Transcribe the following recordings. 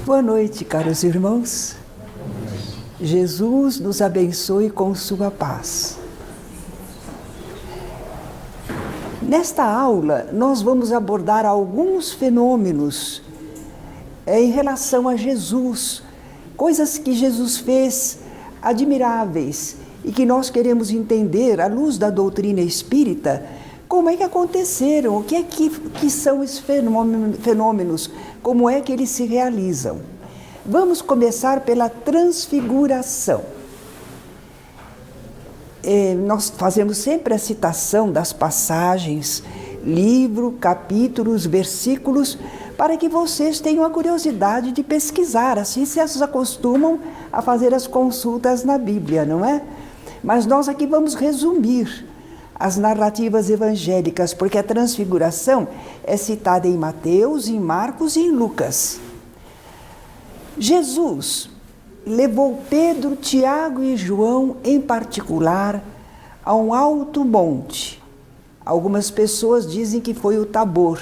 Boa noite, caros irmãos. Jesus nos abençoe com sua paz. Nesta aula, nós vamos abordar alguns fenômenos em relação a Jesus, coisas que Jesus fez admiráveis e que nós queremos entender à luz da doutrina espírita, como é que aconteceram, o que é que são esses fenômenos, como é que eles se realizam. Vamos começar pela transfiguração. Nós fazemos sempre a citação das passagens, livro, capítulos, versículos, para que vocês tenham a curiosidade de pesquisar, assim se acostumam a fazer as consultas na Bíblia, não é? Mas nós aqui vamos resumir as narrativas evangélicas, porque a transfiguração é citada em Mateus, em Marcos e em Lucas. Jesus levou Pedro, Tiago e João, em particular, a um alto monte. Algumas pessoas dizem que foi o Tabor,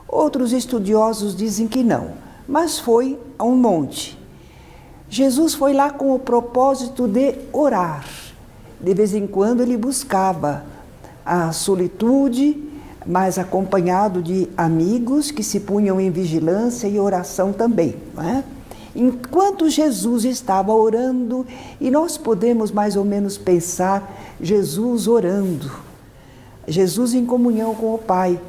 outros estudiosos dizem que não, mas foi a um monte. Jesus foi lá com o propósito de orar. De vez em quando ele buscava a solitude, mas acompanhado de amigos que se punham em vigilância e oração também, não é? Enquanto Jesus estava orando, e nós podemos mais ou menos pensar Jesus orando, Jesus em comunhão com o Pai,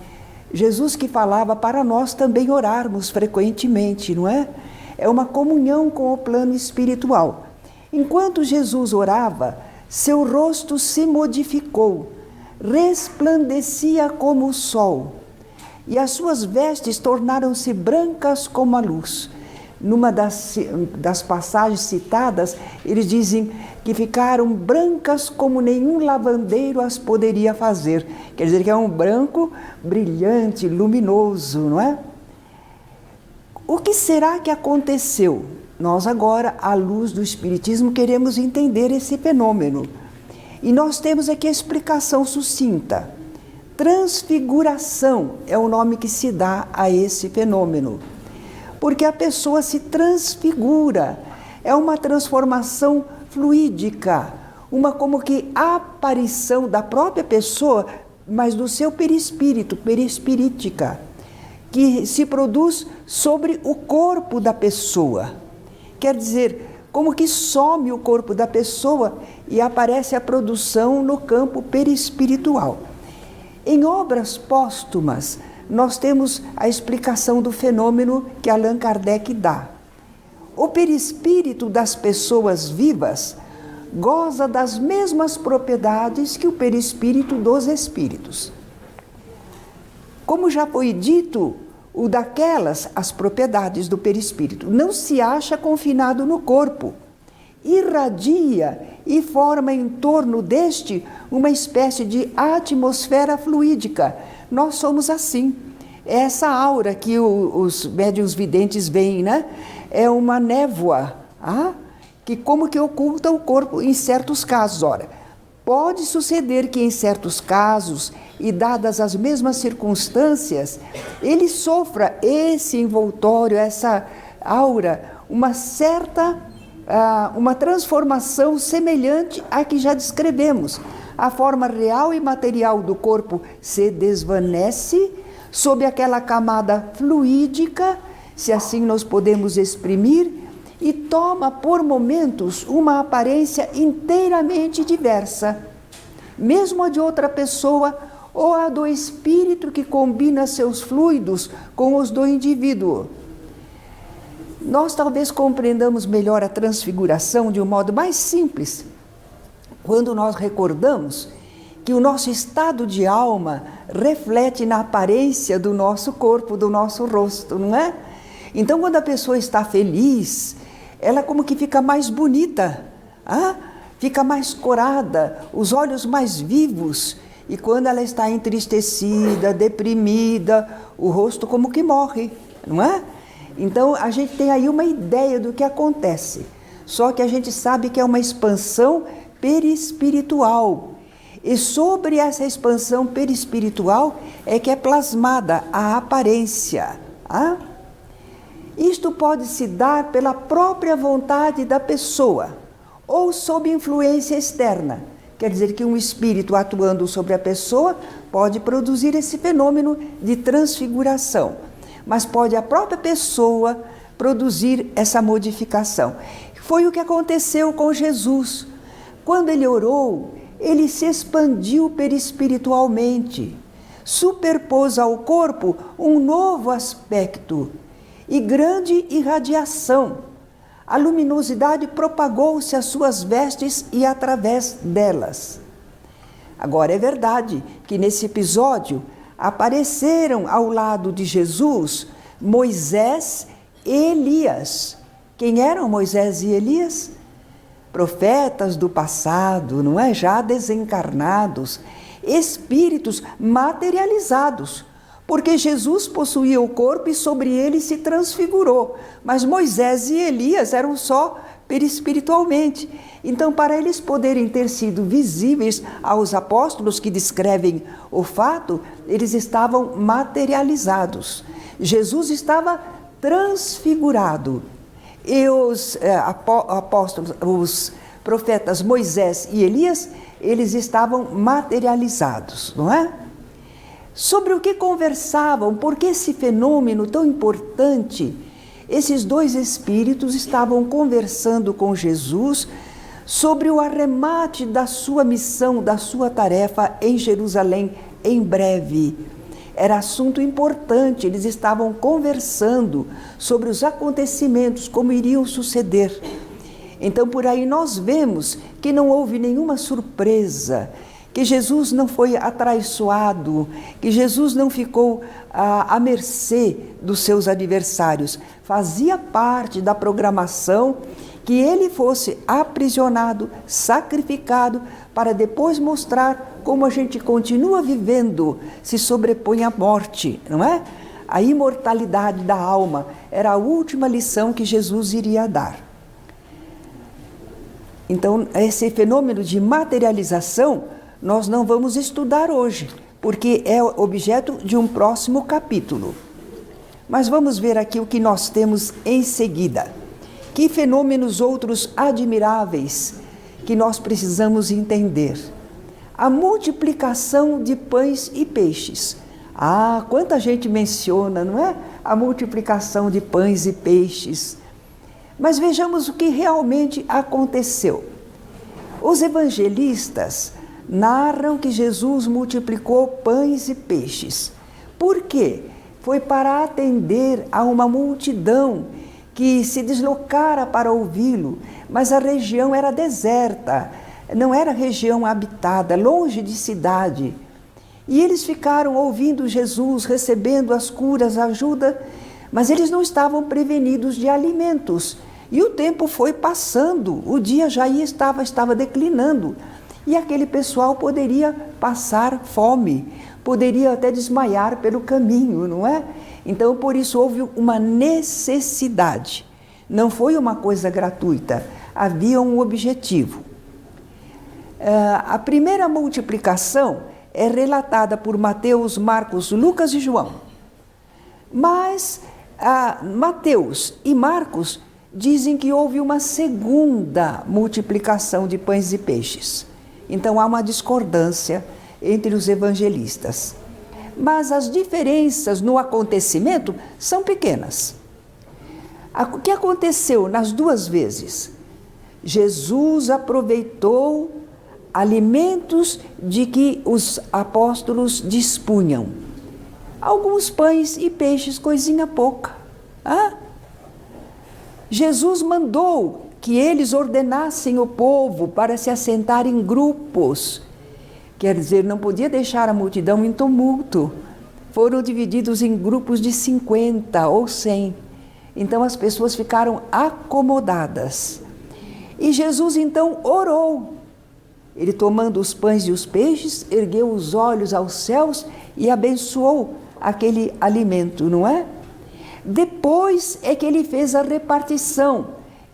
Jesus que falava para nós também orarmos frequentemente, não é? É uma comunhão com o plano espiritual. Enquanto Jesus orava, seu rosto se modificou, resplandecia como o sol, e as suas vestes tornaram-se brancas como a luz. Numa das passagens citadas, eles dizem que ficaram brancas como nenhum lavandeiro as poderia fazer. Quer dizer que é um branco brilhante, luminoso, não é? O que será que aconteceu? Nós agora, à luz do Espiritismo, queremos entender esse fenômeno. E nós temos aqui a explicação sucinta. Transfiguração é o nome que se dá a esse fenômeno. Porque a pessoa se transfigura, é uma transformação fluídica, uma como que aparição da própria pessoa, mas do seu perispírito, perispirítica, que se produz sobre o corpo da pessoa. Quer dizer, como que some o corpo da pessoa e aparece a produção no campo perispiritual. Em obras póstumas, nós temos a explicação do fenômeno que Allan Kardec dá. O perispírito das pessoas vivas goza das mesmas propriedades que o perispírito dos espíritos. Como já foi dito, as propriedades do perispírito não se acha confinado no corpo, irradia e forma em torno deste uma espécie de atmosfera fluídica. Nós somos assim. Essa aura que os médiuns videntes veem, né? É uma névoa, que como que oculta o corpo em certos casos. Ora, pode suceder que em certos casos, e dadas as mesmas circunstâncias, ele sofra esse envoltório, essa aura, uma transformação semelhante à que já descrevemos. A forma real e material do corpo se desvanece sob aquela camada fluídica, se assim nós podemos exprimir, e toma por momentos uma aparência inteiramente diversa, mesmo a de outra pessoa ou a do espírito que combina seus fluidos com os do indivíduo. Nós talvez compreendamos melhor a transfiguração de um modo mais simples, quando nós recordamos que o nosso estado de alma reflete na aparência do nosso corpo, do nosso rosto, não é? Então, quando a pessoa está feliz, ela como que fica mais bonita, fica mais corada, os olhos mais vivos. E quando ela está entristecida, deprimida, o rosto como que morre, não é? Então, a gente tem aí uma ideia do que acontece. Só que a gente sabe que é uma expansão perispiritual. E sobre essa expansão perispiritual é que é plasmada a aparência. Isto pode se dar pela própria vontade da pessoa ou sob influência externa. Quer dizer que um espírito atuando sobre a pessoa pode produzir esse fenômeno de transfiguração, mas pode a própria pessoa produzir essa modificação. Foi o que aconteceu com Jesus. Quando ele orou, ele se expandiu perispiritualmente, superpôs ao corpo um novo aspecto e grande irradiação. A luminosidade propagou-se às suas vestes e através delas. Agora, é verdade que nesse episódio apareceram ao lado de Jesus Moisés e Elias. Quem eram Moisés e Elias? Profetas do passado, não é? Já desencarnados, espíritos materializados, porque Jesus possuía o corpo e sobre ele se transfigurou, mas Moisés e Elias eram só perispiritualmente. Então, para eles poderem ter sido visíveis aos apóstolos que descrevem o fato, eles estavam materializados. Jesus estava transfigurado. E os apóstolos, os profetas Moisés e Elias, eles estavam materializados, não é? Sobre o que conversavam, por que esse fenômeno tão importante? Esses dois espíritos estavam conversando com Jesus sobre o arremate da sua missão, da sua tarefa em Jerusalém em breve. Era assunto importante, eles estavam conversando sobre os acontecimentos, como iriam suceder. Então, por aí nós vemos que não houve nenhuma surpresa, que Jesus não foi atraiçoado, que Jesus não ficou à mercê dos seus adversários. Fazia parte da programação que ele fosse aprisionado, sacrificado, para depois mostrar como a gente continua vivendo, se sobrepõe à morte, não é? A imortalidade da alma era a última lição que Jesus iria dar. Então, esse fenômeno de materialização nós não vamos estudar hoje, porque é objeto de um próximo capítulo. Mas vamos ver aqui o que nós temos em seguida. Que fenômenos outros admiráveis que nós precisamos entender? A multiplicação de pães e peixes. Ah, quanta gente menciona, não é? A multiplicação de pães e peixes. Mas vejamos o que realmente aconteceu. Os evangelistas narram que Jesus multiplicou pães e peixes. Por quê? Foi para atender a uma multidão que se deslocara para ouvi-lo, mas a região era deserta, não era região habitada, longe de cidade. E eles ficaram ouvindo Jesus, recebendo as curas, a ajuda, mas eles não estavam prevenidos de alimentos. E o tempo foi passando, o dia já estava declinando. E aquele pessoal poderia passar fome, poderia até desmaiar pelo caminho, não é? Então, por isso, houve uma necessidade. Não foi uma coisa gratuita, havia um objetivo. A primeira multiplicação é relatada por Mateus, Marcos, Lucas e João. Mas Mateus e Marcos dizem que houve uma segunda multiplicação de pães e peixes. Então há uma discordância entre os evangelistas. Mas as diferenças no acontecimento são pequenas. O que aconteceu nas duas vezes? Jesus aproveitou alimentos de que os apóstolos dispunham. Alguns pães e peixes, coisinha pouca. Jesus mandou que eles ordenassem o povo para se assentar em grupos. Quer dizer, não podia deixar a multidão em tumulto. Foram divididos em grupos de 50 ou 100. Então as pessoas ficaram acomodadas. E Jesus então orou. Ele, tomando os pães e os peixes, ergueu os olhos aos céus e abençoou aquele alimento, não é? Depois é que ele fez a repartição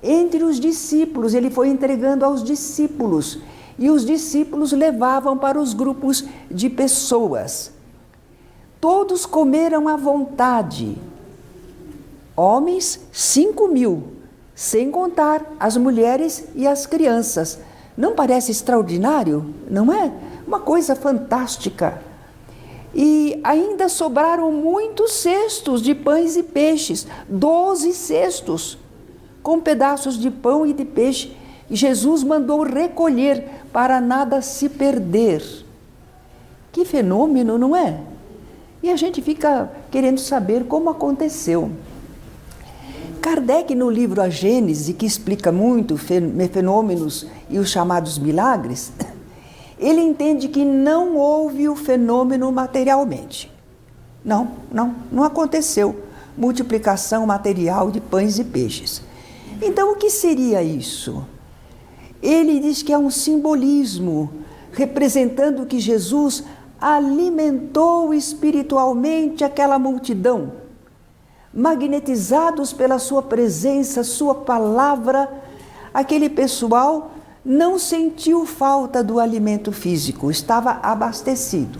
entre os discípulos. Ele foi entregando aos discípulos. E os discípulos levavam para os grupos de pessoas. Todos comeram à vontade. homens 5.000, sem contar as mulheres e as crianças. Não parece extraordinário? Não é? Uma coisa fantástica. E ainda sobraram muitos cestos de pães e peixes, 12 cestos, com pedaços de pão e de peixe. E Jesus mandou recolher para nada se perder. Que fenômeno, não é? E a gente fica querendo saber como aconteceu. Kardec, no livro A Gênese, que explica muito fenômenos e os chamados milagres, ele entende que não houve o fenômeno materialmente. Não aconteceu multiplicação material de pães e peixes. Então, o que seria isso? Ele diz que é um simbolismo, representando que Jesus alimentou espiritualmente aquela multidão, magnetizados pela sua presença, sua palavra. Aquele pessoal não sentiu falta do alimento físico, estava abastecido.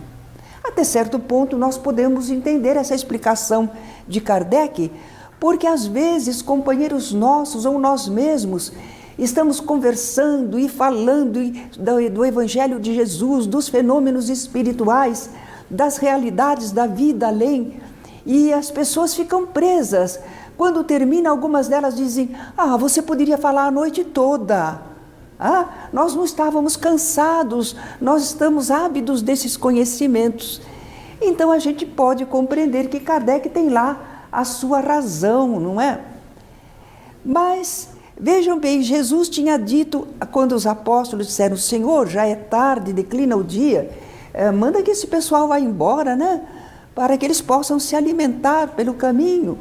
Até certo ponto nós podemos entender essa explicação de Kardec, porque às vezes companheiros nossos ou nós mesmos estamos conversando e falando do Evangelho de Jesus, dos fenômenos espirituais, das realidades da vida além, e as pessoas ficam presas. Quando termina, algumas delas dizem: você poderia falar a noite toda. Nós não estávamos cansados, nós estamos ávidos desses conhecimentos. Então a gente pode compreender que Kardec tem lá a sua razão, não é? Mas vejam bem, Jesus tinha dito, quando os apóstolos disseram: Senhor, já é tarde, declina o dia, manda que esse pessoal vá embora, né? Para que eles possam se alimentar pelo caminho.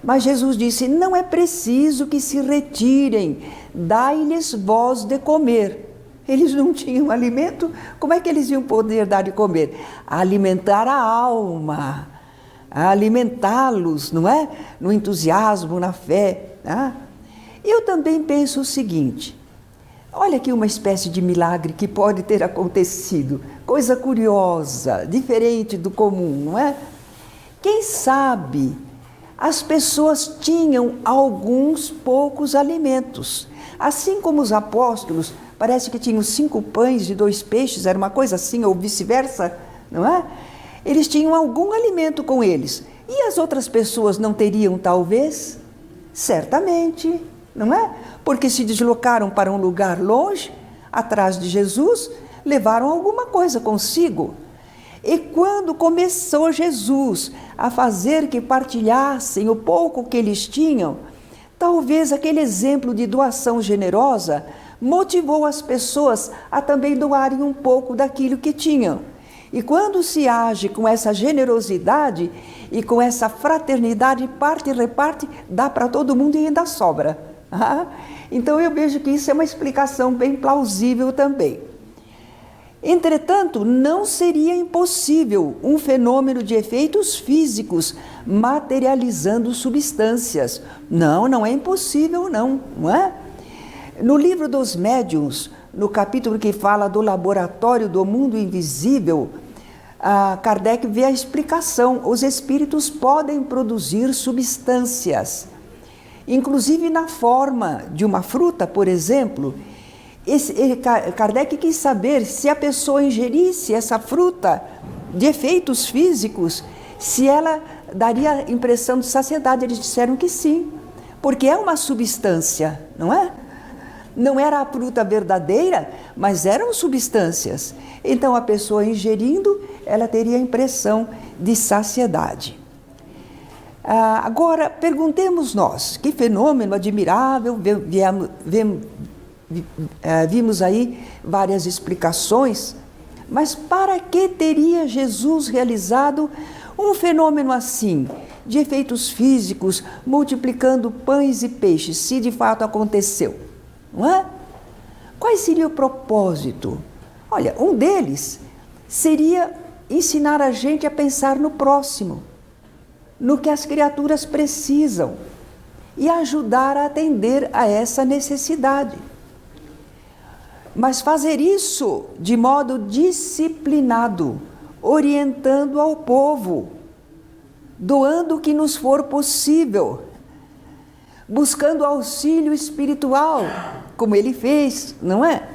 Mas Jesus disse: não é preciso que se retirem, dai-lhes vós de comer. Eles não tinham alimento, como é que eles iam poder dar de comer? Alimentar a alma, alimentá-los, não é? No entusiasmo, na fé. Eu também penso o seguinte: olha aqui uma espécie de milagre que pode ter acontecido, coisa curiosa, diferente do comum, não é? Quem sabe as pessoas tinham alguns poucos alimentos, assim como os apóstolos, parece que tinham 5 pães e 2 peixes, era uma coisa assim, ou vice-versa, não é? Eles tinham algum alimento com eles, e as outras pessoas não teriam, talvez? Certamente, não é? Porque se deslocaram para um lugar longe, atrás de Jesus, levaram alguma coisa consigo. E quando começou Jesus a fazer que partilhassem o pouco que eles tinham, talvez aquele exemplo de doação generosa motivou as pessoas a também doarem um pouco daquilo que tinham. E quando se age com essa generosidade e com essa fraternidade, parte e reparte, dá para todo mundo e ainda sobra. Então eu vejo que isso é uma explicação bem plausível também. Entretanto, não seria impossível um fenômeno de efeitos físicos materializando substâncias. Não é impossível não é? No livro dos Médiuns, no capítulo que fala do laboratório do mundo invisível, Kardec vê a explicação. Os espíritos podem produzir substâncias, inclusive na forma de uma fruta, por exemplo. Kardec quis saber se a pessoa ingerisse essa fruta de efeitos físicos, se ela daria impressão de saciedade. Eles disseram que sim, porque é uma substância, não é? Não era a fruta verdadeira, mas eram substâncias. Então a pessoa ingerindo, ela teria a impressão de saciedade. Agora, perguntemos nós, que fenômeno admirável, vimos aí várias explicações, mas para que teria Jesus realizado um fenômeno assim, de efeitos físicos, multiplicando pães e peixes, se de fato aconteceu? Não é? Qual seria o propósito? Olha, um deles seria ensinar a gente a pensar no próximo, no que as criaturas precisam, e ajudar a atender a essa necessidade. Mas fazer isso de modo disciplinado, orientando ao povo, doando o que nos for possível, buscando auxílio espiritual, como ele fez, não é?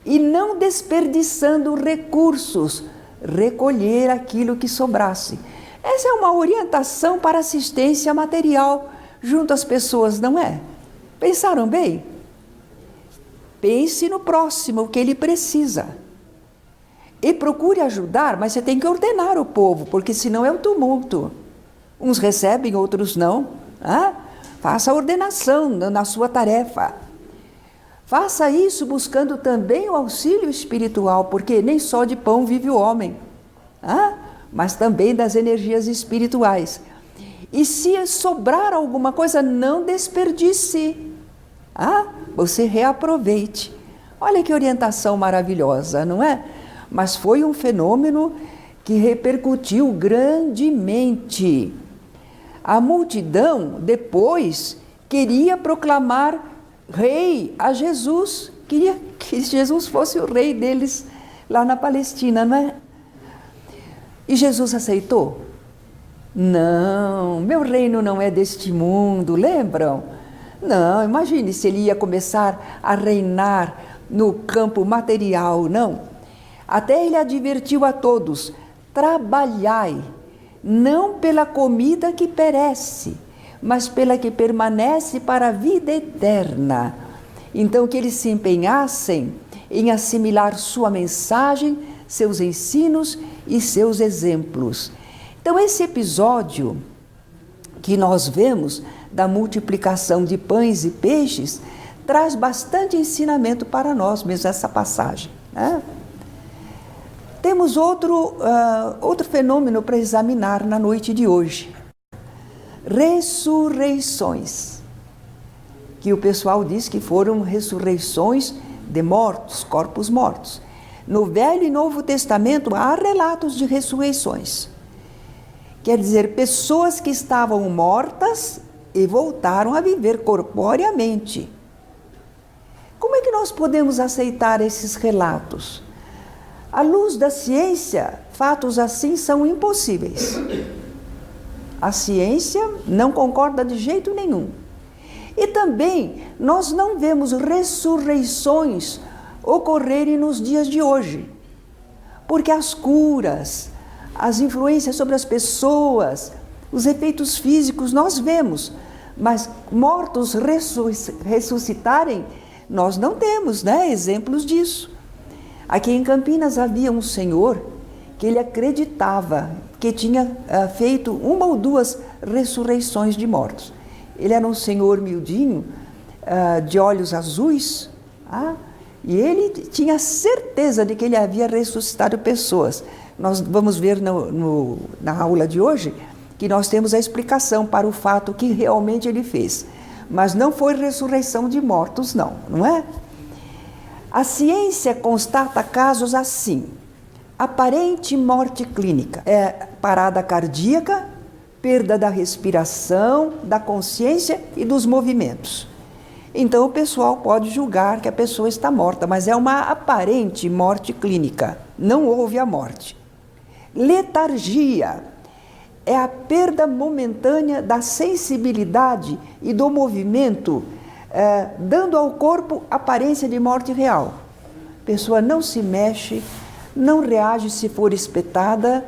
E não desperdiçando recursos, recolher aquilo que sobrasse. Essa é uma orientação para assistência material junto às pessoas, não é? Pensaram bem? Pense no próximo, o que ele precisa. E procure ajudar, mas você tem que ordenar o povo, porque senão é um tumulto. Uns recebem, outros não. Faça a ordenação na sua tarefa. Faça isso buscando também o auxílio espiritual, porque nem só de pão vive o homem, mas também das energias espirituais. E se sobrar alguma coisa, não desperdice. Você reaproveite. Olha que orientação maravilhosa, não é? Mas foi um fenômeno que repercutiu grandemente. A multidão, depois, queria proclamar rei a Jesus. Queria que Jesus fosse o rei deles lá na Palestina, não é? E Jesus aceitou? Não, meu reino não é deste mundo, lembram? Não, imagine se ele ia começar a reinar no campo material, não. Até ele advertiu a todos: trabalhai, não pela comida que perece, mas pela que permanece para a vida eterna. Então, que eles se empenhassem em assimilar sua mensagem, seus ensinos e seus exemplos. Então, esse episódio que nós vemos da multiplicação de pães e peixes traz bastante ensinamento para nós mesmo, essa passagem, né? Temos outro fenômeno para examinar na noite de hoje. Ressurreições, que o pessoal diz que foram ressurreições de mortos, corpos mortos. No Velho e Novo Testamento há relatos de ressurreições. Quer dizer, pessoas que estavam mortas e voltaram a viver corporeamente. Como é que nós podemos aceitar esses relatos? À luz da ciência, fatos assim são impossíveis. A ciência não concorda de jeito nenhum. E também nós não vemos ressurreições ocorrerem nos dias de hoje. Porque as curas, as influências sobre as pessoas, os efeitos físicos nós vemos, mas mortos ressuscitarem, nós não temos, né, exemplos disso. Aqui em Campinas havia um senhor que ele acreditava que tinha feito uma ou duas ressurreições de mortos. Ele era um senhor miudinho, de olhos azuis, e ele tinha certeza de que ele havia ressuscitado pessoas. Nós vamos ver na aula de hoje que nós temos a explicação para o fato que realmente ele fez. Mas não foi ressurreição de mortos, não é? A ciência constata casos assim: aparente morte clínica, parada cardíaca, perda da respiração, da consciência e dos movimentos. Então o pessoal pode julgar que a pessoa está morta, mas é uma aparente morte clínica, não houve a morte. Letargia é a perda momentânea da sensibilidade e do movimento, dando ao corpo aparência de morte real. A pessoa não se mexe, não reage se for espetada,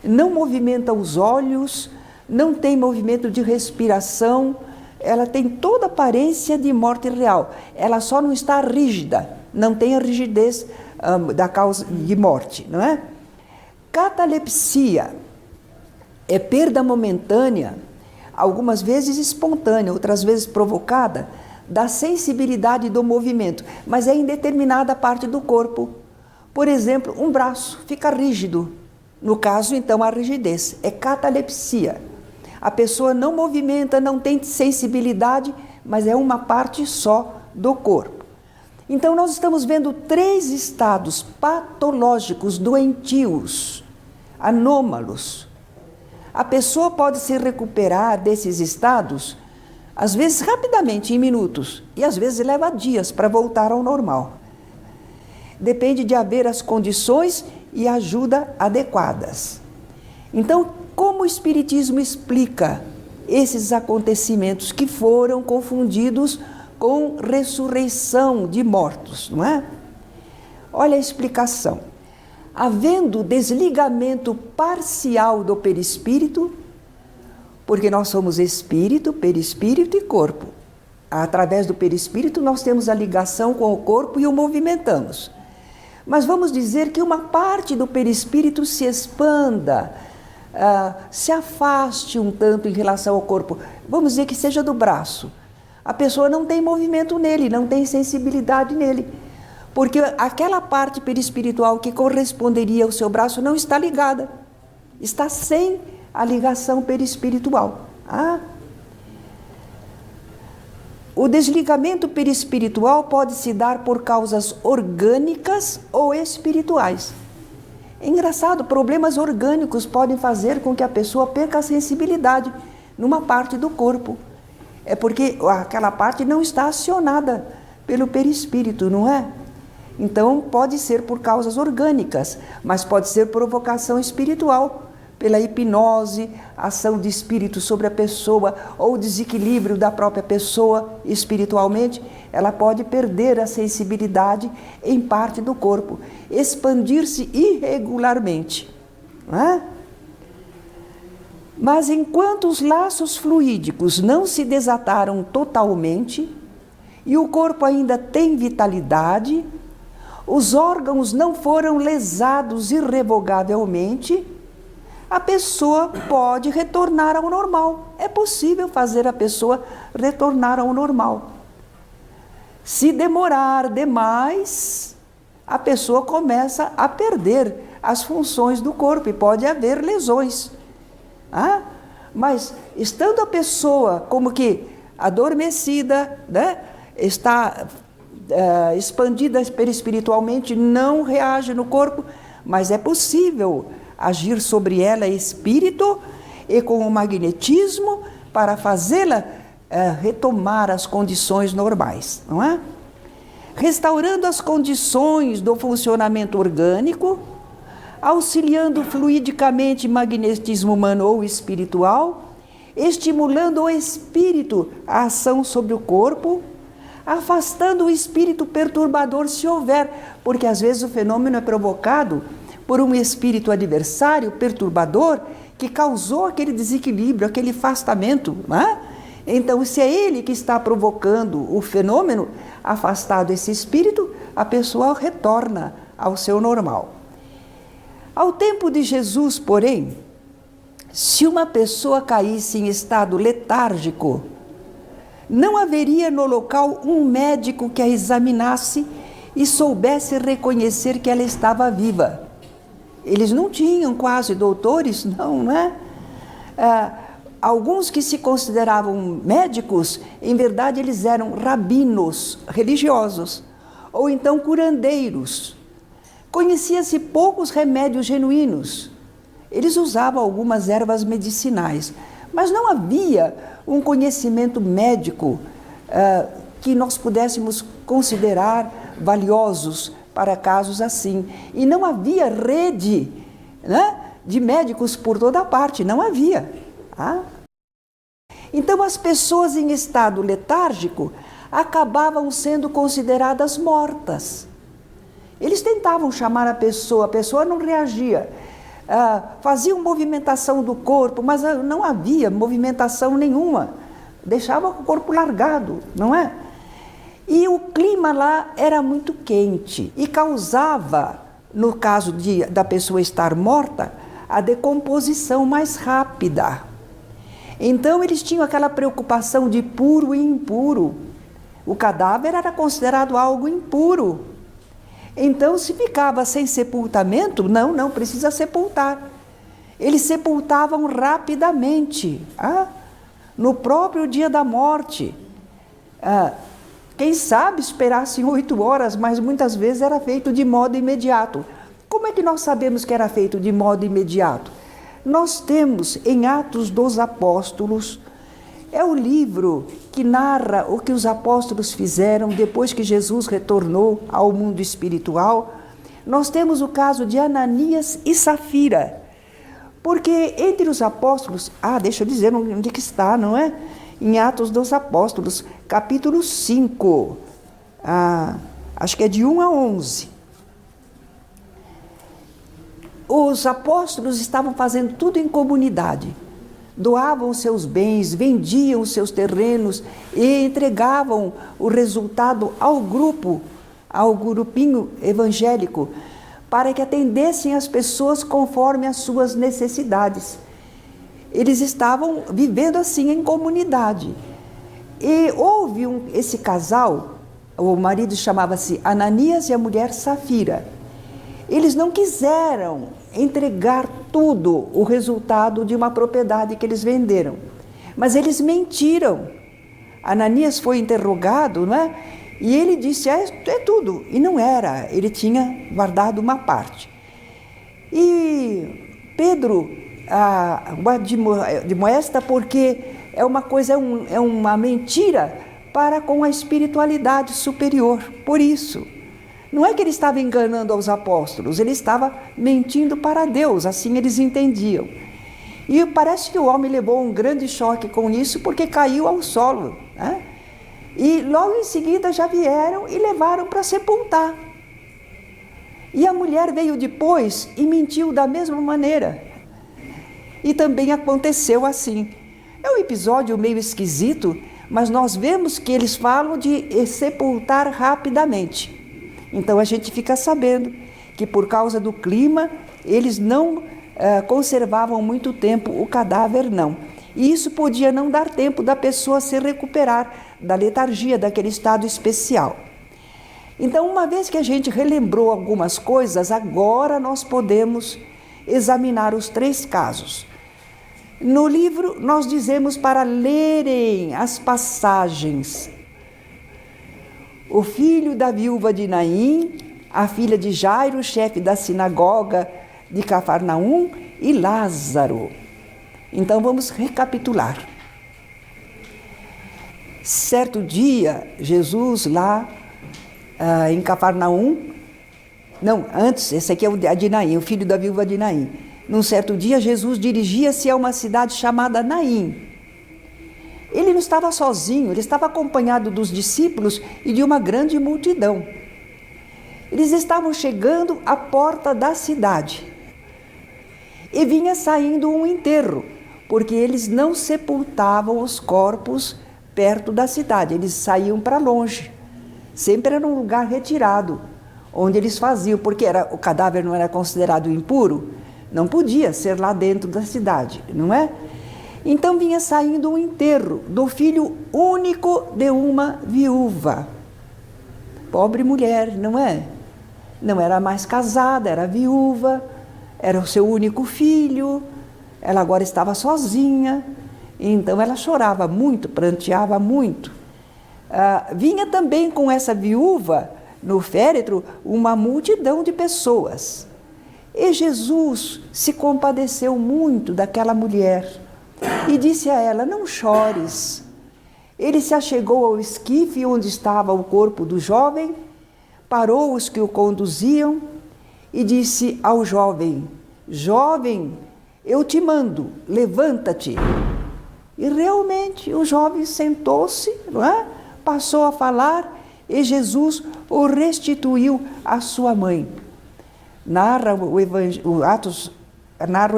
não movimenta os olhos, não tem movimento de respiração, ela tem toda a aparência de morte real. Ela só não está rígida, não tem a rigidez da causa de morte, não é? Catalepsia é perda momentânea, algumas vezes espontânea, outras vezes provocada, da sensibilidade do movimento, mas é em determinada parte do corpo. Por exemplo, um braço fica rígido. No caso, então, a rigidez é catalepsia. A pessoa não movimenta, não tem sensibilidade, mas é uma parte só do corpo. Então, nós estamos vendo 3 estados patológicos, doentios, anômalos. A pessoa pode se recuperar desses estados, às vezes rapidamente, em minutos, e às vezes leva dias para voltar ao normal. Depende de haver as condições e ajuda adequadas. Então, como o Espiritismo explica esses acontecimentos que foram confundidos com ressurreição de mortos, não é? Olha a explicação. Havendo desligamento parcial do perispírito, porque nós somos espírito, perispírito e corpo. Através do perispírito nós temos a ligação com o corpo e o movimentamos. Mas vamos dizer que uma parte do perispírito se expanda, se afaste um tanto em relação ao corpo. Vamos dizer que seja do braço. A pessoa não tem movimento nele, não tem sensibilidade nele. Porque aquela parte perispiritual que corresponderia ao seu braço não está ligada. Está sem a ligação perispiritual. O desligamento perispiritual pode se dar por causas orgânicas ou espirituais. É engraçado, problemas orgânicos podem fazer com que a pessoa perca a sensibilidade numa parte do corpo. É porque aquela parte não está acionada pelo perispírito, não é? Então, pode ser por causas orgânicas, mas pode ser provocação espiritual, pela hipnose, ação de espírito sobre a pessoa, ou desequilíbrio da própria pessoa espiritualmente. Ela pode perder a sensibilidade em parte do corpo, expandir-se irregularmente, não é? Mas enquanto os laços fluídicos não se desataram totalmente e o corpo ainda tem vitalidade, os órgãos não foram lesados irrevogavelmente, a pessoa pode retornar ao normal. É possível fazer a pessoa retornar ao normal. Se demorar demais, a pessoa começa a perder as funções do corpo e pode haver lesões. Mas estando a pessoa como que adormecida, né, está expandida perispiritualmente, não reage no corpo, mas é possível agir sobre ela espírito e com o magnetismo para fazê-la retomar as condições normais, não é? Restaurando as condições do funcionamento orgânico, auxiliando fluidicamente magnetismo humano ou espiritual, estimulando o espírito a ação sobre o corpo, afastando o espírito perturbador se houver, porque às vezes o fenômeno é provocado por um espírito adversário, perturbador, que causou aquele desequilíbrio, aquele afastamento, não é? Então, se é ele que está provocando o fenômeno, afastado esse espírito, a pessoa retorna ao seu normal. Ao tempo de Jesus, porém, se uma pessoa caísse em estado letárgico, não haveria no local um médico que a examinasse e soubesse reconhecer que ela estava viva. Eles não tinham quase doutores, não é? Alguns que se consideravam médicos, em verdade eles eram rabinos religiosos, ou então curandeiros. Conhecia-se poucos remédios genuínos. Eles usavam algumas ervas medicinais, mas não havia um conhecimento médico que nós pudéssemos considerar valiosos para casos assim. E não havia rede, né, de médicos por toda parte, não havia. Então as pessoas em estado letárgico acabavam sendo consideradas mortas. Eles tentavam chamar a pessoa não reagia. Faziam movimentação do corpo, mas não havia movimentação nenhuma. Deixava o corpo largado, não é? E o clima lá era muito quente e causava, no caso da pessoa estar morta, a decomposição mais rápida. Então eles tinham aquela preocupação de puro e impuro. O cadáver era considerado algo impuro. Então, se ficava sem sepultamento, não precisa sepultar. Eles sepultavam rapidamente, no próprio dia da morte. Quem sabe esperassem 8 horas, mas muitas vezes era feito de modo imediato. Como é que nós sabemos que era feito de modo imediato? Nós temos em Atos dos Apóstolos, é o livro que narra o que os apóstolos fizeram depois que Jesus retornou ao mundo espiritual. Nós temos o caso de Ananias e Safira, Porque entre os apóstolos, deixa eu dizer onde que está, não é? Em Atos dos Apóstolos, capítulo 5, acho que é de 1 a 11. Os apóstolos estavam fazendo tudo em comunidade. Doavam os seus bens, vendiam os seus terrenos e entregavam o resultado ao grupinho evangélico, para que atendessem as pessoas conforme as suas necessidades. Eles estavam vivendo assim em comunidade. E houve esse casal, o marido chamava-se Ananias e a mulher Safira. Eles não quiseram entregar tudo o resultado de uma propriedade que eles venderam, mas eles mentiram. Ananias foi interrogado, não é? E ele disse, é tudo. E não era, ele tinha guardado uma parte. E Pedro admoesta porque é uma coisa, é uma mentira para com a espiritualidade superior. Por isso, não é que ele estava enganando aos apóstolos, ele estava mentindo para Deus, assim eles entendiam. E parece que o homem levou um grande choque com isso, porque caiu ao solo, né? E logo em seguida já vieram e levaram para sepultar. E a mulher veio depois e mentiu da mesma maneira. E também aconteceu assim. É um episódio meio esquisito, mas nós vemos que eles falam de sepultar rapidamente. Então a gente fica sabendo que por causa do clima, eles não conservavam muito tempo o cadáver, não. E isso podia não dar tempo da pessoa se recuperar da letargia, daquele estado especial. Então, uma vez que a gente relembrou algumas coisas, agora nós podemos examinar os 3 casos. No livro, nós dizemos para lerem as passagens. O filho da viúva de Naim, a filha de Jairo, chefe da sinagoga de Cafarnaum, e Lázaro. Então vamos recapitular. Certo dia, Jesus lá em Cafarnaum, esse aqui é o de Naim, o filho da viúva de Naim. Num certo dia, Jesus dirigia-se a uma cidade chamada Naim. Ele não estava sozinho, ele estava acompanhado dos discípulos e de uma grande multidão. Eles estavam chegando à porta da cidade. E vinha saindo um enterro, porque eles não sepultavam os corpos perto da cidade, eles saíam para longe. Sempre era um lugar retirado, onde eles faziam, porque o cadáver não era considerado impuro, não podia ser lá dentro da cidade, não é? Então vinha saindo um enterro do filho único de uma viúva. Pobre mulher, não é? Não era mais casada, era viúva, era o seu único filho, ela agora estava sozinha, então ela chorava muito, pranteava muito. Vinha também com essa viúva no féretro uma multidão de pessoas. E Jesus se compadeceu muito daquela mulher e disse a ela, não chores. Ele se achegou ao esquife onde estava o corpo do jovem, parou os que o conduziam e disse ao jovem, jovem, eu te mando, levanta-te. E realmente o jovem sentou-se, não é? Passou a falar e Jesus o restituiu à sua mãe. Narra o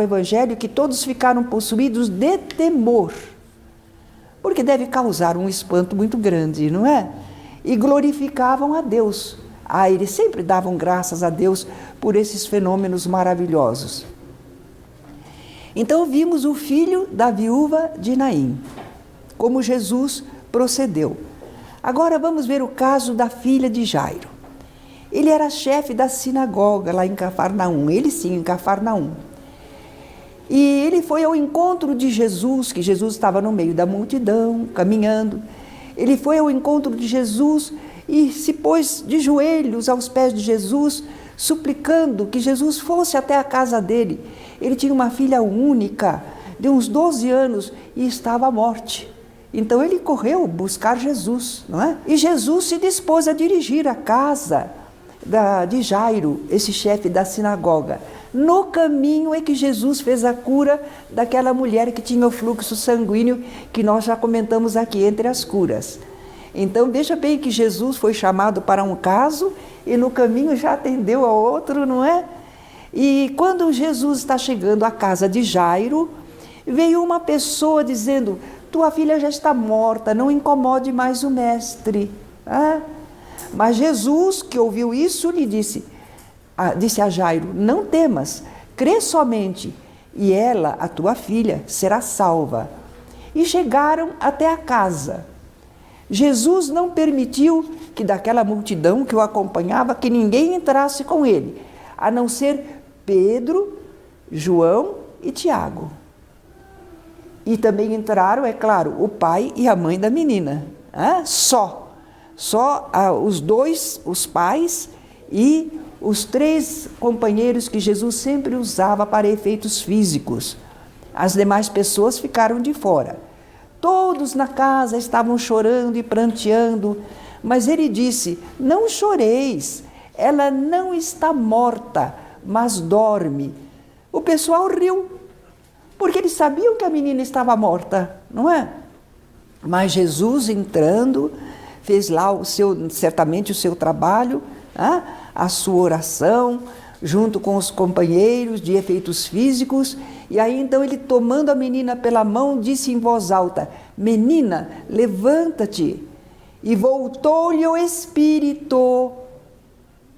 Evangelho que todos ficaram possuídos de temor, porque deve causar um espanto muito grande, não é? E glorificavam a Deus. Eles sempre davam graças a Deus por esses fenômenos maravilhosos. Então vimos o filho da viúva de Naim, como Jesus procedeu. Agora vamos ver o caso da filha de Jairo. Ele era chefe da sinagoga lá em Cafarnaum, ele sim, em Cafarnaum. E ele foi ao encontro de Jesus, que Jesus estava no meio da multidão, caminhando. Ele foi ao encontro de Jesus e se pôs de joelhos aos pés de Jesus, suplicando que Jesus fosse até a casa dele. Ele tinha uma filha única, de uns 12 anos, e estava à morte. Então ele correu buscar Jesus, não é? E Jesus se dispôs a dirigir a casa de Jairo, esse chefe da sinagoga. No caminho é que Jesus fez a cura daquela mulher que tinha o fluxo sanguíneo, que nós já comentamos aqui entre as curas. Então, veja bem que Jesus foi chamado para um caso e no caminho já atendeu a outro, não é? E quando Jesus está chegando à casa de Jairo, veio uma pessoa dizendo: tua filha já está morta, não incomode mais o mestre. Mas Jesus, que ouviu isso, lhe disse a Jairo: não temas, crê somente, e ela, a tua filha, será salva. E chegaram até a casa. Jesus não permitiu que daquela multidão que o acompanhava, que ninguém entrasse com ele, a não ser Pedro, João e Tiago. E também entraram, é claro, o pai e a mãe da menina. Só os dois, os pais e os 3 companheiros que Jesus sempre usava para efeitos físicos. As demais pessoas ficaram de fora. Todos na casa estavam chorando e pranteando, mas ele disse: não choreis, ela não está morta, mas dorme. O pessoal riu, porque eles sabiam que a menina estava morta, não é? Mas Jesus, entrando, fez lá certamente o seu trabalho, a sua oração, junto com os companheiros de efeitos físicos, e aí então ele, tomando a menina pela mão, disse em voz alta: menina, levanta-te. E voltou-lhe o espírito.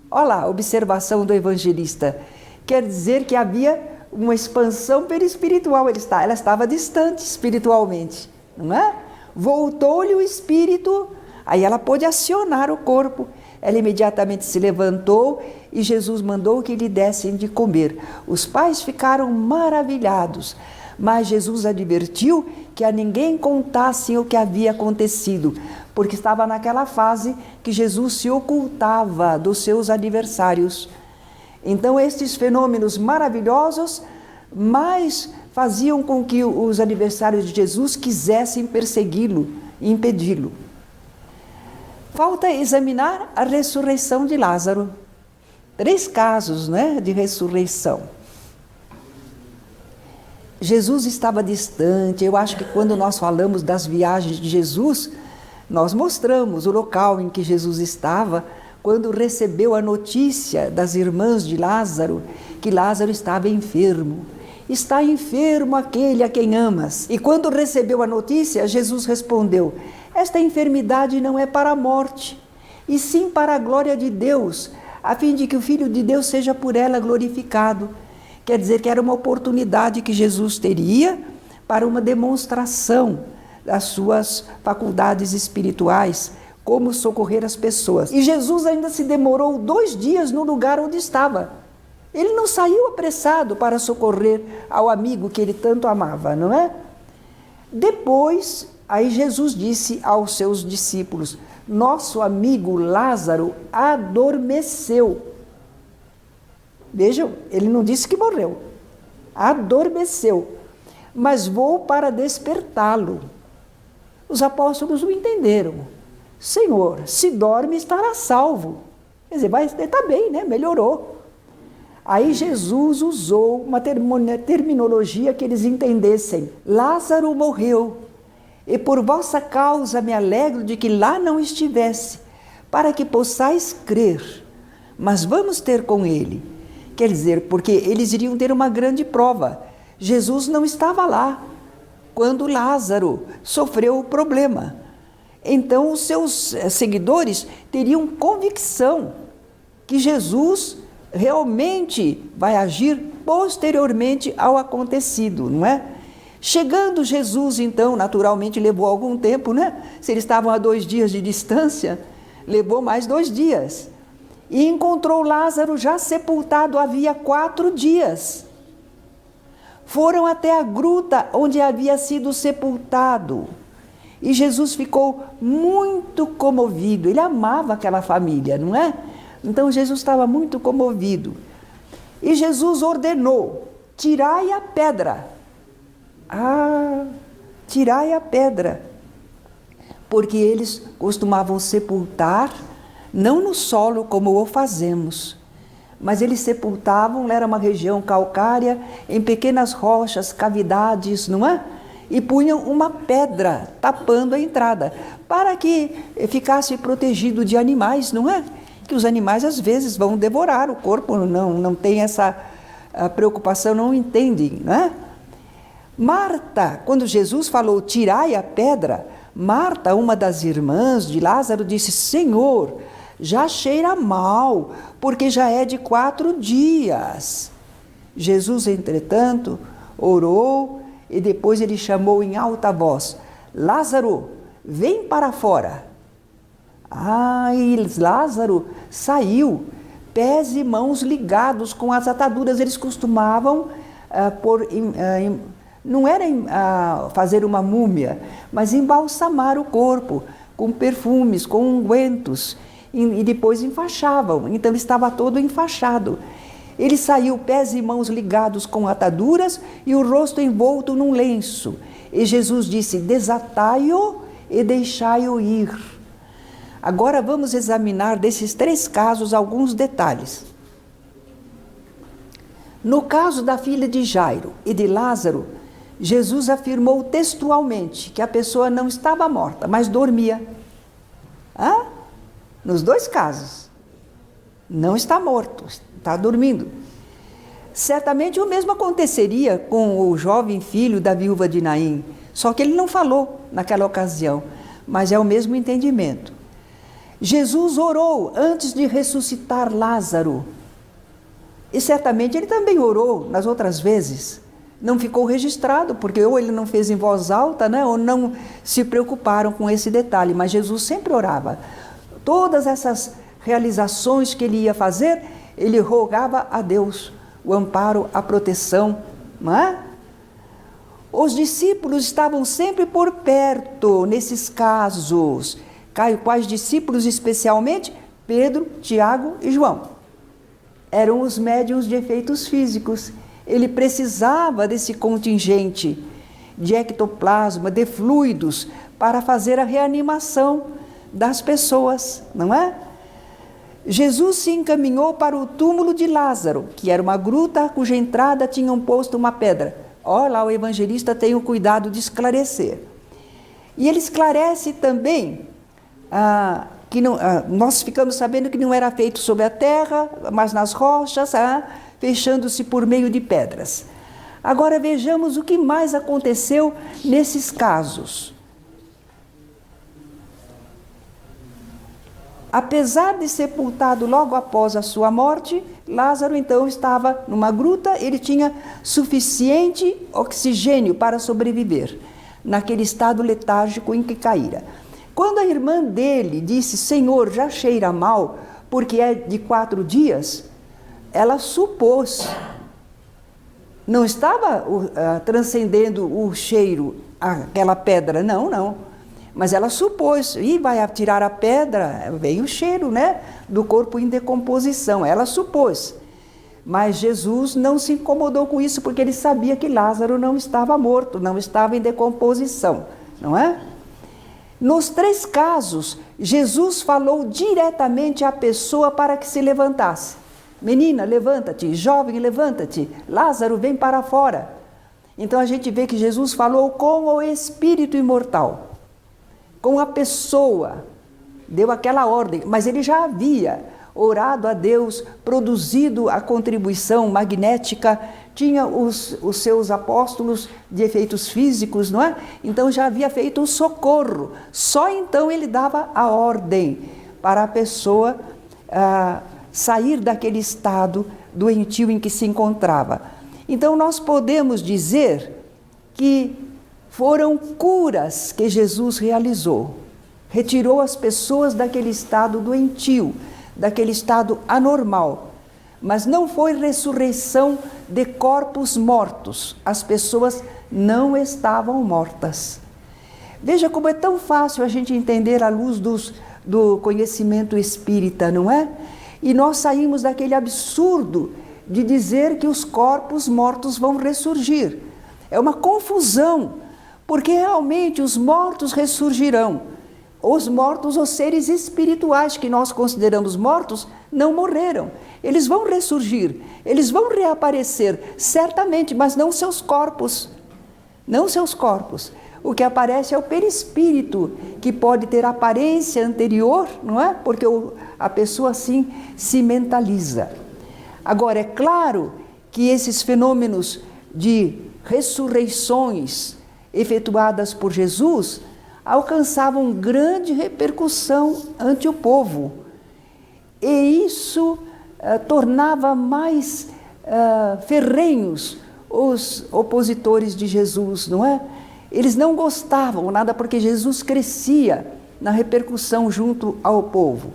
Olha lá a observação do evangelista. Quer dizer que havia uma expansão perispiritual, ela estava distante espiritualmente, não é? Voltou-lhe o espírito, aí ela pôde acionar o corpo. Ela imediatamente se levantou e Jesus mandou que lhe dessem de comer. Os pais ficaram maravilhados, mas Jesus advertiu que a ninguém contassem o que havia acontecido, porque estava naquela fase que Jesus se ocultava dos seus adversários. Então, estes fenômenos maravilhosos mais faziam com que os adversários de Jesus quisessem persegui-lo e impedi-lo. Falta examinar a ressurreição de Lázaro. 3 casos, de ressurreição. Jesus estava distante. Eu acho que quando nós falamos das viagens de Jesus, nós mostramos o local em que Jesus estava quando recebeu a notícia das irmãs de Lázaro, que Lázaro estava enfermo. Está enfermo aquele a quem amas. E quando recebeu a notícia, Jesus respondeu: esta enfermidade não é para a morte, e sim para a glória de Deus, a fim de que o Filho de Deus seja por ela glorificado. Quer dizer que era uma oportunidade que Jesus teria para uma demonstração das suas faculdades espirituais, como socorrer as pessoas. E Jesus ainda se demorou 2 dias no lugar onde estava. Ele não saiu apressado para socorrer ao amigo que ele tanto amava, não é? Depois, aí Jesus disse aos seus discípulos: nosso amigo Lázaro adormeceu. Vejam, ele não disse que morreu. Adormeceu. Mas vou para despertá-lo. Os apóstolos não entenderam. Senhor, se dorme, estará salvo. Quer dizer, está bem, melhorou. Aí Jesus usou uma terminologia que eles entendessem. Lázaro morreu, e por vossa causa me alegro de que lá não estivesse, para que possais crer. Mas vamos ter com ele. Quer dizer, porque eles iriam ter uma grande prova. Jesus não estava lá quando Lázaro sofreu o problema. Então, os seus seguidores teriam convicção que Jesus realmente vai agir posteriormente ao acontecido, não é? Chegando Jesus, então, naturalmente levou algum tempo, Se eles estavam a 2 dias de distância, levou mais 2 dias. E encontrou Lázaro já sepultado havia 4 dias. Foram até a gruta onde havia sido sepultado. E Jesus ficou muito comovido. Ele amava aquela família, não é? Então Jesus estava muito comovido. E Jesus ordenou: tirai a pedra. Tirai a pedra. Porque eles costumavam sepultar não no solo como o fazemos, mas eles sepultavam, era uma região calcária, em pequenas rochas, cavidades, não é? E punham uma pedra tapando a entrada, para que ficasse protegido de animais, não é? Que os animais às vezes vão devorar o corpo, não tem essa preocupação, não entendem, não é? Marta, quando Jesus falou, tirai a pedra, Marta, uma das irmãs de Lázaro, disse, Senhor, já cheira mal, porque já é de 4 dias. Jesus, entretanto, orou e depois ele chamou em alta voz, Lázaro, vem para fora. E Lázaro saiu, pés e mãos ligados com as ataduras. Eles costumavam não era fazer uma múmia, mas embalsamar o corpo com perfumes, com ungüentos, e depois enfaixavam. Então estava todo enfaixado. Ele saiu, pés e mãos ligados com ataduras e o rosto envolto num lenço. E Jesus disse, desatai-o e deixai-o ir. Agora vamos examinar desses 3 casos alguns detalhes. No caso da filha de Jairo e de Lázaro, Jesus afirmou textualmente que a pessoa não estava morta, mas dormia. Nos 2 casos. Não está morto, está dormindo. Certamente o mesmo aconteceria com o jovem filho da viúva de Naim, só que ele não falou naquela ocasião, mas é o mesmo entendimento. Jesus orou antes de ressuscitar Lázaro. E certamente ele também orou nas outras vezes. Não ficou registrado, porque ou ele não fez em voz alta, né, ou não se preocuparam com esse detalhe, mas Jesus sempre orava. Todas essas realizações que ele ia fazer, ele rogava a Deus o amparo, a proteção, não é? Os discípulos estavam sempre por perto nesses casos. Quais discípulos especialmente? Pedro, Tiago e João. Eram os médiuns de efeitos físicos. Ele precisava desse contingente de ectoplasma, de fluidos, para fazer a reanimação das pessoas, não é? Jesus se encaminhou para o túmulo de Lázaro, que era uma gruta cuja entrada tinham posto uma pedra. Lá o evangelista tem o cuidado de esclarecer. E ele esclarece também que nós ficamos sabendo que não era feito sobre a terra, mas nas rochas, fechando-se por meio de pedras. Agora vejamos o que mais aconteceu nesses casos. Apesar de sepultado logo após a sua morte, Lázaro então estava numa gruta, ele tinha suficiente oxigênio para sobreviver, naquele estado letárgico em que caíra. Quando a irmã dele disse, Senhor, já cheira mal, porque é de 4 dias, ela supôs, não estava transcendendo o cheiro, aquela pedra, não. Mas ela supôs, vai tirar a pedra, vem o cheiro, né, do corpo em decomposição, ela supôs. Mas Jesus não se incomodou com isso, porque ele sabia que Lázaro não estava morto, não estava em decomposição, não é? Nos 3 casos, Jesus falou diretamente à pessoa para que se levantasse. Menina, levanta-te, jovem, levanta-te, Lázaro, vem para fora. Então a gente vê que Jesus falou com o espírito imortal, com a pessoa, deu aquela ordem, mas ele já havia orado a Deus, produzido a contribuição magnética, tinha os seus apóstolos de efeitos físicos, não é? Então já havia feito o socorro, só então ele dava a ordem para a pessoa sair daquele estado doentio em que se encontrava. Então nós podemos dizer que foram curas que Jesus realizou, retirou as pessoas daquele estado doentio, daquele estado anormal, mas não foi ressurreição de corpos mortos, as pessoas não estavam mortas. Veja como é tão fácil a gente entender à luz do conhecimento espírita, não é? E nós saímos daquele absurdo de dizer que os corpos mortos vão ressurgir. É uma confusão, porque realmente os mortos ressurgirão os mortos, os seres espirituais que nós consideramos mortos, não morreram. Eles vão ressurgir, eles vão reaparecer, certamente, mas não seus corpos. Não seus corpos. O que aparece é o perispírito, que pode ter aparência anterior, não é? Porque a pessoa assim se mentaliza. Agora, é claro que esses fenômenos de ressurreições efetuadas por Jesus alcançavam grande repercussão ante o povo. E isso tornava mais ferrenhos os opositores de Jesus, não é? Eles não gostavam nada porque Jesus crescia na repercussão junto ao povo.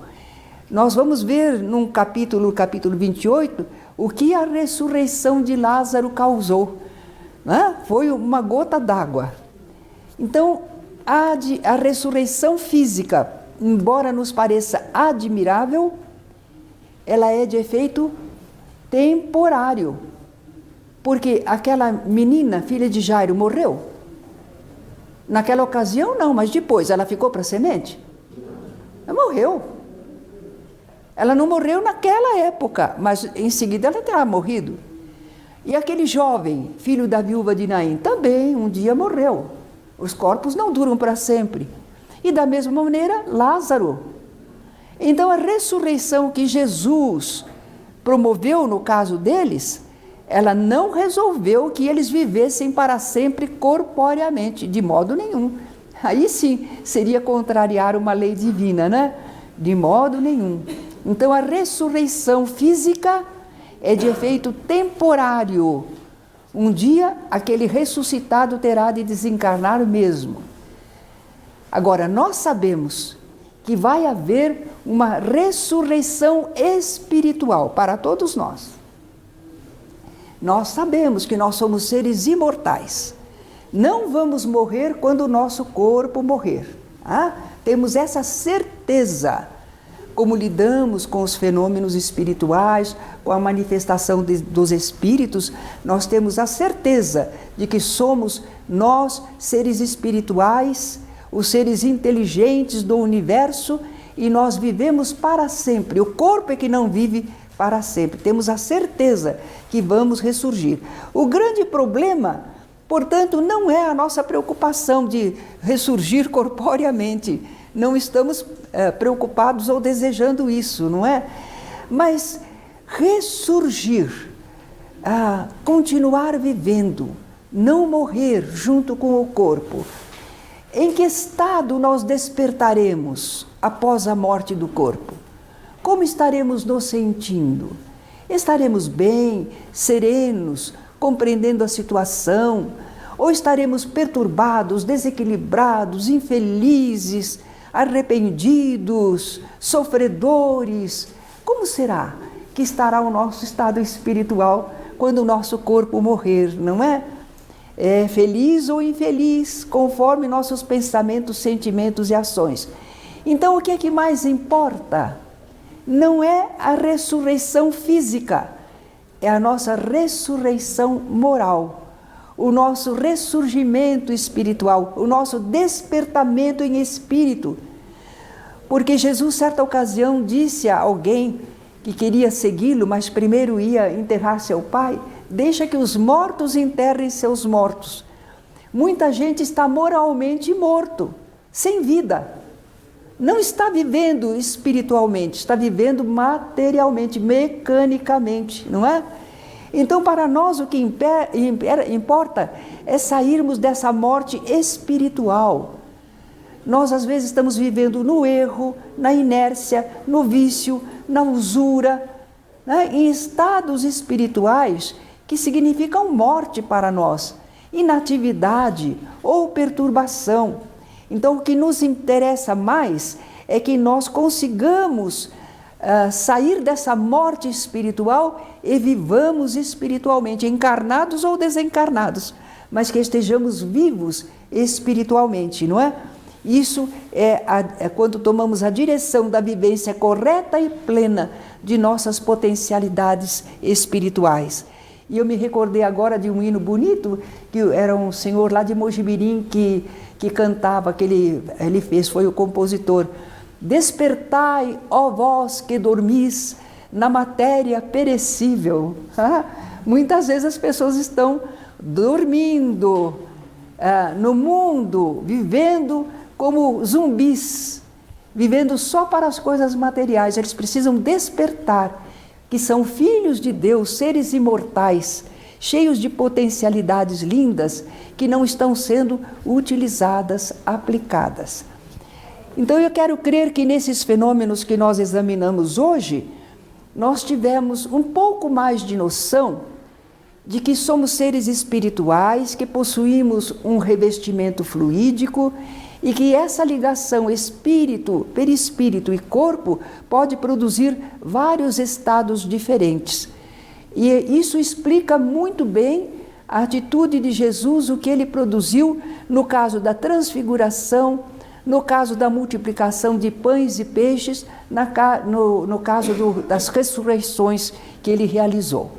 Nós vamos ver no capítulo 28, o que a ressurreição de Lázaro causou. Né? Foi uma gota d'água. Então, a ressurreição física, embora nos pareça admirável, ela é de efeito temporário. Porque aquela menina, filha de Jairo, morreu. Naquela ocasião não, mas depois ela ficou para a semente? Ela morreu. Ela não morreu naquela época, mas em seguida ela terá morrido. E aquele jovem, filho da viúva de Naim, também um dia morreu. Os corpos não duram para sempre. E da mesma maneira, Lázaro. Então a ressurreição que Jesus promoveu no caso deles, ela não resolveu que eles vivessem para sempre corporeamente, de modo nenhum. Aí sim, seria contrariar uma lei divina, né? De modo nenhum. Então a ressurreição física é de efeito temporário. Um dia, aquele ressuscitado terá de desencarnar mesmo. Agora, nós sabemos que vai haver uma ressurreição espiritual para todos nós. Nós sabemos que nós somos seres imortais. Não vamos morrer quando o nosso corpo morrer. Temos essa certeza. Como lidamos com os fenômenos espirituais, com a manifestação dos espíritos, nós temos a certeza de que somos nós, seres espirituais, os seres inteligentes do universo, e nós vivemos para sempre. O corpo é que não vive para sempre. Temos a certeza que vamos ressurgir. O grande problema, portanto, não é a nossa preocupação de ressurgir corporeamente. Não estamos preocupados ou desejando isso, não é? Mas ressurgir, continuar vivendo, não morrer junto com o corpo. Em que estado nós despertaremos após a morte do corpo? Como estaremos nos sentindo? Estaremos bem, serenos, compreendendo a situação? Ou estaremos perturbados, desequilibrados, infelizes, arrependidos, sofredores? Como será que estará o nosso estado espiritual quando o nosso corpo morrer, não é? É feliz ou infeliz, conforme nossos pensamentos, sentimentos e ações. Então, o que é que mais importa? Não é a ressurreição física, é a nossa ressurreição moral, o nosso ressurgimento espiritual, o nosso despertamento em espírito. Porque Jesus, certa ocasião, disse a alguém que queria segui-lo, mas primeiro ia enterrar seu pai: deixa que os mortos enterrem seus mortos. Muita gente está moralmente morto, sem vida. Não está vivendo espiritualmente, está vivendo materialmente, mecanicamente, não é? Então, para nós, o que importa é sairmos dessa morte espiritual. Nós, às vezes, estamos vivendo no erro, na inércia, no vício, na usura, né? Em estados espirituais que significam morte para nós, inatividade ou perturbação. Então, o que nos interessa mais é que nós consigamos sair dessa morte espiritual e vivamos espiritualmente, encarnados ou desencarnados, mas que estejamos vivos espiritualmente, não é? Isso é quando tomamos a direção da vivência correta e plena de nossas potencialidades espirituais. E eu me recordei agora de um hino bonito, que era um senhor lá de Mojimirim que cantava, que ele fez, foi o compositor. Despertai, ó vós que dormis na matéria perecível. Muitas vezes as pessoas estão dormindo no mundo, vivendo como zumbis, vivendo só para as coisas materiais. Eles precisam despertar, que são filhos de Deus, seres imortais, cheios de potencialidades lindas, que não estão sendo utilizadas, aplicadas. Então eu quero crer que nesses fenômenos que nós examinamos hoje, nós tivemos um pouco mais de noção de que somos seres espirituais, que possuímos um revestimento fluídico e que essa ligação espírito, perispírito e corpo pode produzir vários estados diferentes. E isso explica muito bem a atitude de Jesus, o que ele produziu no caso da transfiguração, no caso da multiplicação de pães e peixes, no caso das ressurreições que ele realizou.